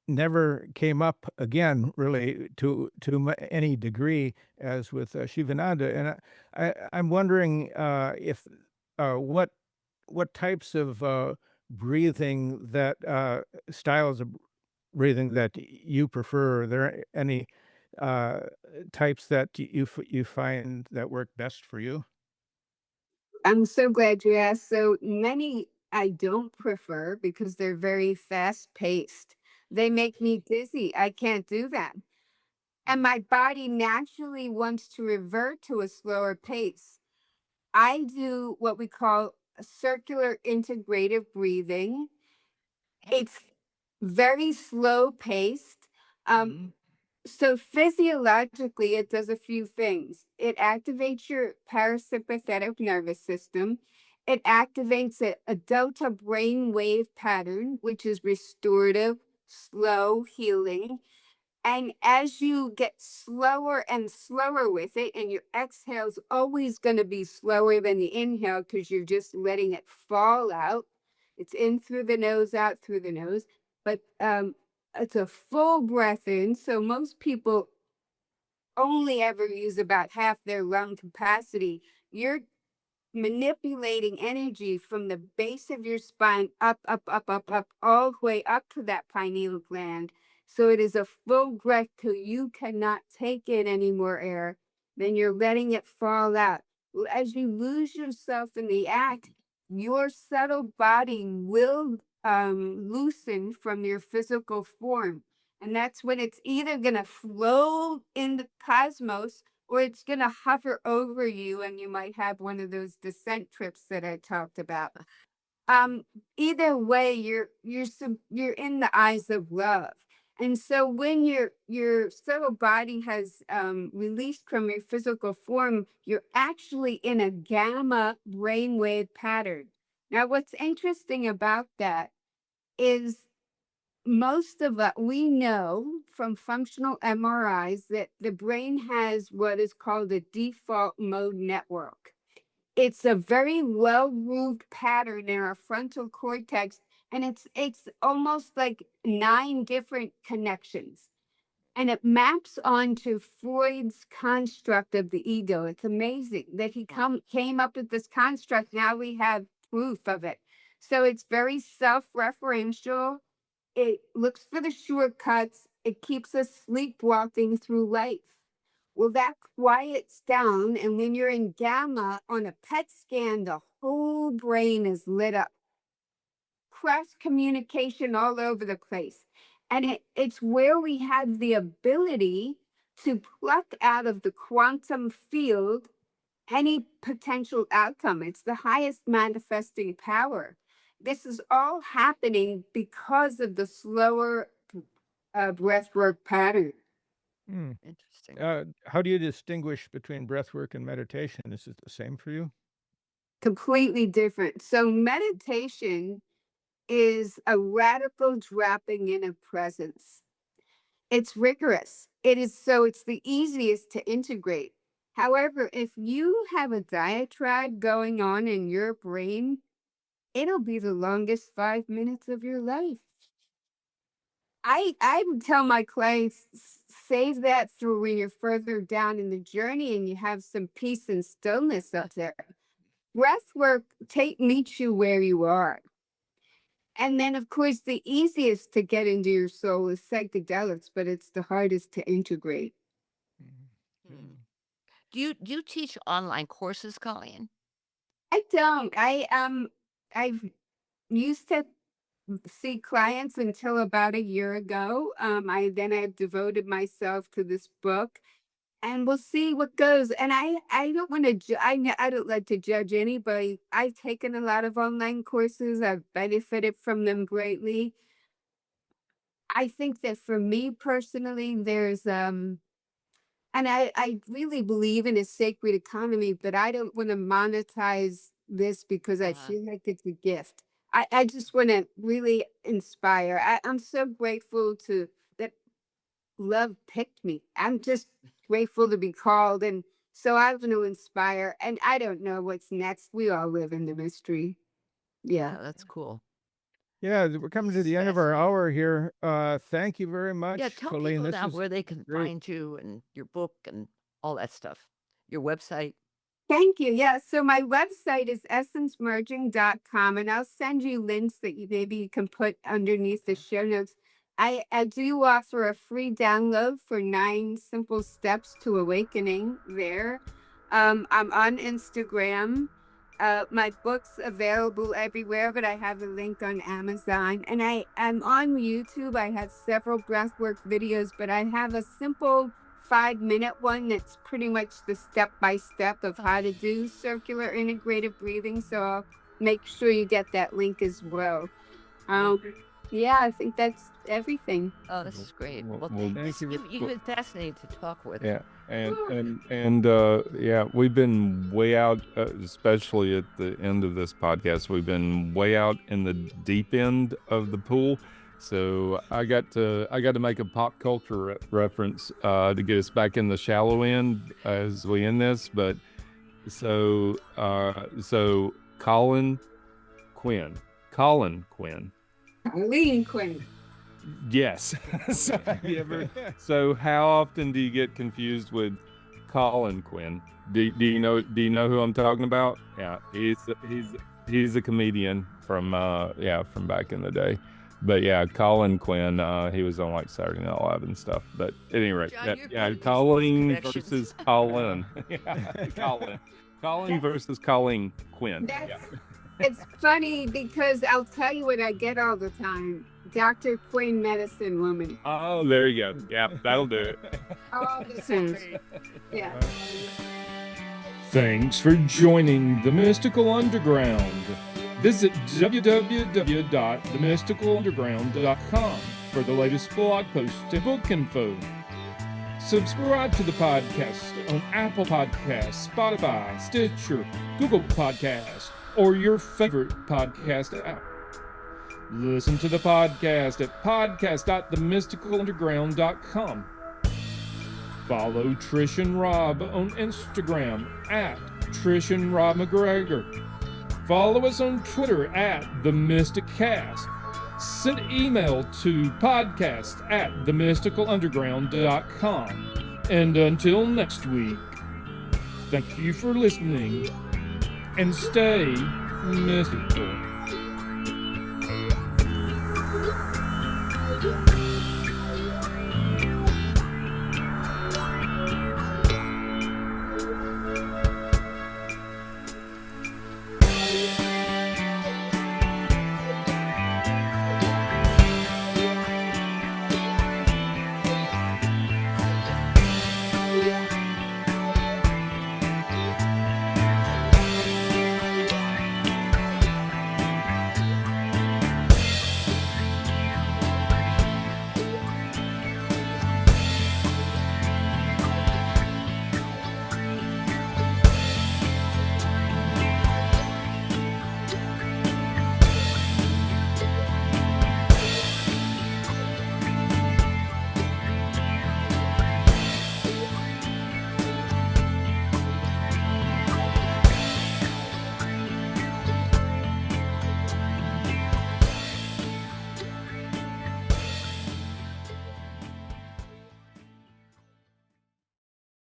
never came up again, really, to any degree as with Shivananda. And I'm wondering if what types of breathing that styles of breathing that you prefer. Are there any uh, types that you find that work best for you? I'm so glad you asked. So many I don't prefer because they're very fast paced. They make me dizzy. I can't do that. And my body naturally wants to revert to a slower pace. I do what we call a circular integrative breathing. It's very slow paced. Um, so physiologically, it does a few things. It activates your parasympathetic nervous system. It activates a delta brain wave pattern, which is restorative, slow healing. And as you get slower and slower with it, and your exhale's always going to be slower than the inhale because you're just letting it fall out. It's in through the nose, out through the nose. But it's a full breath in. So most people only ever use about half their lung capacity. You're manipulating energy from the base of your spine up, up, up, up, up, all the way up to that pineal gland. So it is a full breath till you cannot take in any more air. Then you're letting it fall out. As you lose yourself in the act, your subtle body will loosen from your physical form. And that's when it's either going to flow in the cosmos or it's going to hover over you and you might have one of those descent trips that I talked about. Um, Either way, you're in the eyes of love. And so when your subtle body has released from your physical form, you're actually in a gamma brainwave pattern. Now, what's interesting about that is most of us, we know from functional MRIs that the brain has what is called a default mode network. It's a very well-grooved pattern in our frontal cortex, and it's almost like 9 different connections. And it maps onto Freud's construct of the ego. It's amazing that he came up with this construct. Now we have proof of it. So it's very self-referential. It looks for the shortcuts. It keeps us sleepwalking through life. Well, that quiets down, and when you're in gamma on a PET scan, the whole brain is lit up. Cross communication all over the place. And it's where we have the ability to pluck out of the quantum field any potential outcome. It's the highest manifesting power. This is all happening because of the slower breathwork pattern. Interesting. How do you distinguish between breath work and meditation? Is it the same for you? Completely different. So meditation is a radical dropping in of presence. It's rigorous. It's the easiest to integrate. However, if you have a diatribe going on in your brain, it'll be the longest 5 minutes of your life. I would tell my clients, save that for when you're further down in the journey and you have some peace and stillness up there. Breath work meets you where you are. And then, of course, the easiest to get into your soul is psychedelics, but it's the hardest to integrate. Hmm. Do you teach online courses, Colleen? I don't. I've used to see clients until about a year ago. I've devoted myself to this book, and we'll see what goes. And I don't want to. I don't like to judge anybody. I've taken a lot of online courses. I've benefited from them greatly. I think that for me personally, there's and I really believe in a sacred economy, but I don't want to monetize this because I Uh-huh. feel like it's a gift. I just want to really inspire. I'm so grateful to that love picked me. I'm just grateful to be called. And so I want to inspire. And I don't know what's next. We all live in the mystery. Yeah. Yeah, that's cool. Yeah, we're coming to This is the end of our fascinating. hour here. Thank you very much, Yeah, tell Colleen. people This now is where they can great. find you and your book and all that stuff. Your website. Thank you. Yeah. So my website is essencemerging.com, and I'll send you links that you can put underneath the show notes. I do offer a free download for 9 simple steps to awakening there. I'm on Instagram. My book's available everywhere, but I have a link on Amazon. And I'm on YouTube. I have several breathwork videos, but I have a simple 5-minute one that's pretty much the step-by-step of how to do circular integrative breathing. So I'll make sure you get that link as well. Yeah, I think that's everything. Oh, this is great. Well, Thank you. you've been fascinating to talk with. Yeah, and yeah, we've been way out, especially at the end of this podcast. We've been way out in the deep end of the pool. So I got to make a pop culture reference to get us back in the shallow end as we end this. But so Colleen Quinn. Colleen Quinn. Yes. So how often do you get confused with Colleen Quinn? Do you know who I'm talking about? Yeah, he's a comedian from back in the day. But yeah, Colleen Quinn, he was on like Saturday Night Live and stuff. But at any rate, John, you're yeah, good at Colleen these versus Colleen. Yeah, Colleen versus Colleen Quinn. Yeah. It's funny because I'll tell you what I get all the time. Dr. Quinn, medicine woman. Oh, there you go. Yeah, that'll do it. All the time. Yeah. Thanks for joining the Mystical Underground. Visit www.themysticalunderground.com for the latest blog posts and book info. Subscribe to the podcast on Apple Podcasts, Spotify, Stitcher, Google Podcasts, or your favorite podcast app. Listen to the podcast at podcast.themysticalunderground.com. Follow Trish and Rob on Instagram at Trish and Rob MacGregor. Follow us on Twitter at TheMysticCast. Send email to podcast@themysticalunderground.com. And until next week, thank you for listening and stay mystical.